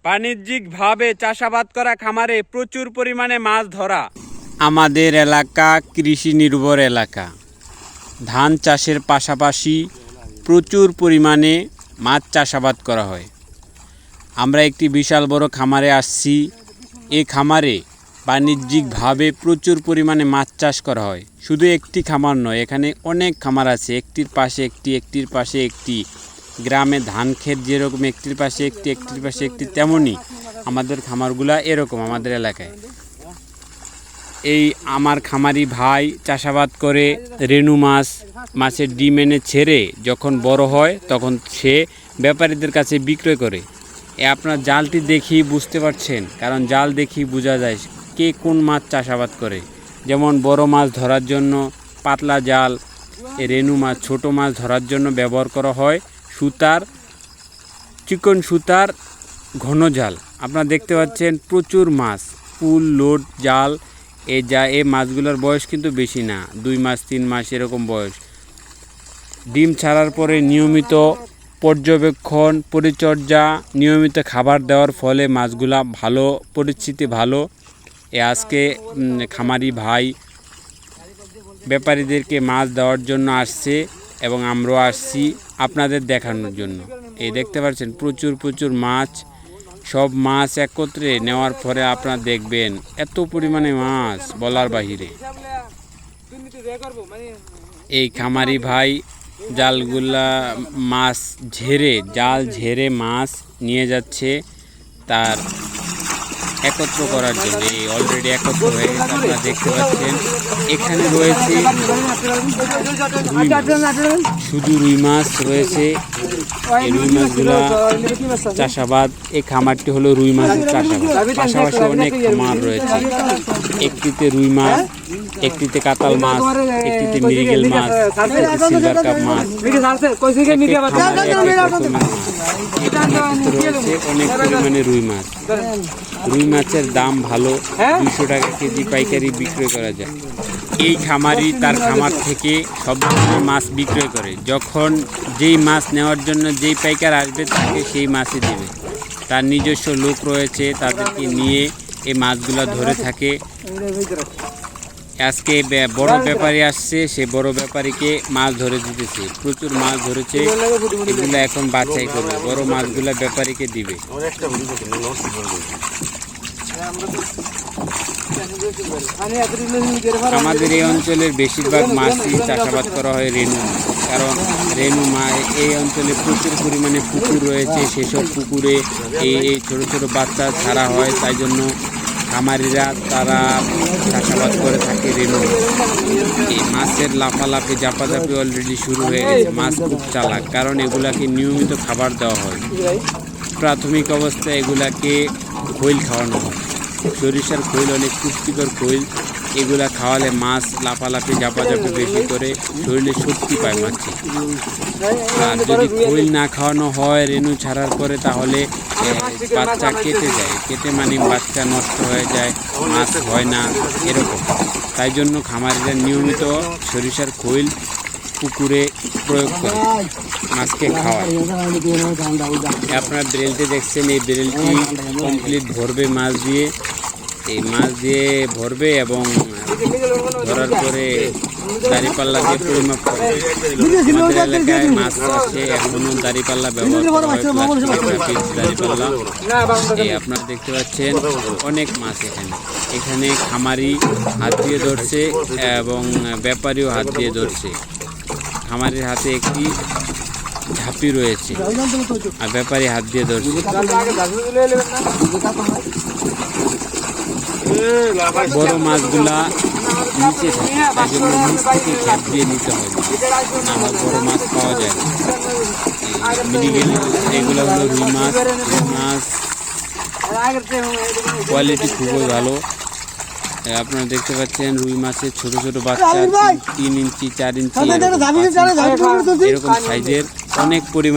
বাণিজ্যিকভাবে চাষাবাদ করা খামারে প্রচুর পরিমাণে মাছ ধরা। আমাদের এলাকা কৃষি নির্ভর এলাকা। ধান চাষের পাশাপাশি প্রচুর পরিমাণে মাছ চাষাবাদ করা হয়। আমরা একটি বিশাল বড় খামারে আসছি। এই খামারে বাণিজ্যিকভাবে প্রচুর পরিমাণে মাছ চাষ করা হয়। শুধু একটি খামার নয়, এখানে অনেক খামার আছে, একটির পাশে একটি, একটির পাশে একটি। গ্রামে ধান ক্ষেত যেরকম একটির পাশে একটি, একটির পাশে একটি, তেমনই আমাদের খামারগুলা এরকম আমাদের এলাকায়। এই আমার খামারি ভাই চাষাবাদ করে রেনু মাছ, মাছের ডিম এনে ছেড়ে যখন বড় হয় তখন সে ব্যাপারীদের কাছে বিক্রয় করে। আপনার জালটি দেখি বুঝতে পারছেন, কারণ জাল দেখি বোঝা যায় কে কোন মাছ চাষাবাদ করে। যেমন বড় মাছ ধরার জন্য পাতলা জাল, রেনু মাছ ছোট মাছ ধরার জন্য ব্যবহার করা হয় সুতার, চিকন সুতার ঘন জাল। আপনারা দেখতে পাচ্ছেন প্রচুর মাছ, ফুল লোড জাল। এই মাছগুলোর বয়স কিন্তু বেশি না, 2 মাস 3 মাস এরকম বয়স। ডিম ছাড়ার পরে নিয়মিত পর্যবেক্ষণ, পরিচর্যা, নিয়মিত খাবার দেওয়ার ফলে মাছগুলা ভালো, পরিস্থিতি ভালো। আজকে খামারি ভাই ব্যাপারীদেরকে মাছ দেওয়ার জন্য আসছে এবং আমরাও আসছি আপনাদের দেখানোর জন্য। এই দেখতে পাচ্ছেন প্রচুর প্রচুর মাছ। সব মাছ একত্রে নেওয়ার পরে আপনারা দেখবেন এত পরিমাণে মাছ বলার বাহিরে। এই খামারি ভাই জালগুলা মাছ ঝেড়ে, জাল ঝেড়ে মাছ নিয়ে যাচ্ছে তার একত্র করার জন্য। এই অলরেডি একত্র হয়ে গেছে, আপনারা দেখতে পাচ্ছেন। এখানে রয়েছে শুধু রুই মাছ রয়েছে। এই রুই মাছগুলা চাষাবাদ, এই খামারটি হলো রুই মাছের চাষাবাদ। পাশাপাশি অনেক খামার রয়েছে, একটিতে রুই মাছ, একটিতে কাতাল মাছ, একটিতে মৃগেল মাছ, একটিতে সিলভার কাপ মাছ। রয়েছে অনেক পরিমাণে রুই মাছ। রুই মাছের দাম ভালো, 200 টাকা কেজি পাইকারি বিক্রয় করা যায়। এই খামারি তার খামার থেকে সব ধরনের মাছ বিক্রয় করে। যখন যেই মাছ নেওয়ার জন্য যেই পাইকার আসবে তাকে সেই মাছই দেবে। তার নিজস্ব লোক রয়েছে, তাদেরকে নিয়ে এই মাছগুলো ধরে থাকে। আজকে বড় ব্যাপারী আসছে, সে বড় ব্যাপারীকে মাছ ধরে দিতেছে। প্রচুর মাছ ধরেছে, এগুলো এখন বাছাই করবে, বড় মাছগুলো ব্যাপারীকে দিবে। আমাদের এই অঞ্চলের বেশিরভাগ মাছই চাষাবাদ করা হয় রেনু, কারণ রেনু মাছ এই অঞ্চলে প্রচুর পরিমাণে পুকুর রয়েছে। সেসব পুকুরে এই ছোট ছোট বাচ্চা ছাড়া হয়, তাই জন্য খামারিরা তারা চাষাবাদ করে থাকে রেনু। এই মাছের লাফালাফি ঝাপাঝাপি অলরেডি শুরু হয়ে গেছে। মাছ খুব চালাক, কারণ এগুলাকে নিয়মিত খাবার দেওয়া হয়। প্রাথমিক অবস্থায় এগুলাকে খৈল খাওয়ানো হয়। সরিষার খৈল অনেক পুষ্টিকর খৈল, এগুলা খাওয়ালে মাছ লাফালাফি ঝাপাঝাপি বেশি করে, শরীরে শক্তি পায় মাছে। আর যদি খৈল না খাওয়ানো হয় রেনু ছাড়ার পরে, তাহলে বাচ্চা কেটে যায়, কেটে মানে বাচ্চা নষ্ট হয়ে যায়, মাছ হয় না এরকম। তাই জন্য খামারিরা নিয়মিত সরিষার খৈল পুকুরে প্রয়োগ করে মাছকে খাওয়ায়। আপনারা বেরেলটি দেখছেন, এই বেরেলটি কমপ্লিট ভরবে মাছ দিয়ে। এই মাছ দিয়ে ভরবে এবং ধরার পরে দাঁড়িপাল্লা দিয়ে পরিমাপ করে। আমাদের এলাকায় মাছ চাষে এখনো দাঁড়িপাল্লা ব্যবহার করা হয়, প্লাস্টিকের দাঁড়িপাল্লা। এই আপনারা দেখতে পাচ্ছেন অনেক মাছ এখানে খামারি হাত দিয়ে ধরছে এবং ব্যাপারীও হাত দিয়ে ধরছে। খামারির হাতে একটি ঝাঁপি রয়েছে আর ব্যাপারী হাত দিয়ে ধরছে। বড় মাছগুলা নিচে থাকে, তাই জন্য নিচ থেকে খ্যাপ দিয়ে নিতে হয়, না হয় বড় মাছ পাওয়া যায় না। মৃগেল, এগুলো হলো রুই মাছ। রুই মাছ কোয়ালিটি খুবই ভালো। আপনারা দেখতে পাচ্ছেন রুই মাছের ছোট ছোট বাচ্চা 3 ইঞ্চি 4 ইঞ্চি এরকম সাইজের অনেক পরিমাণ।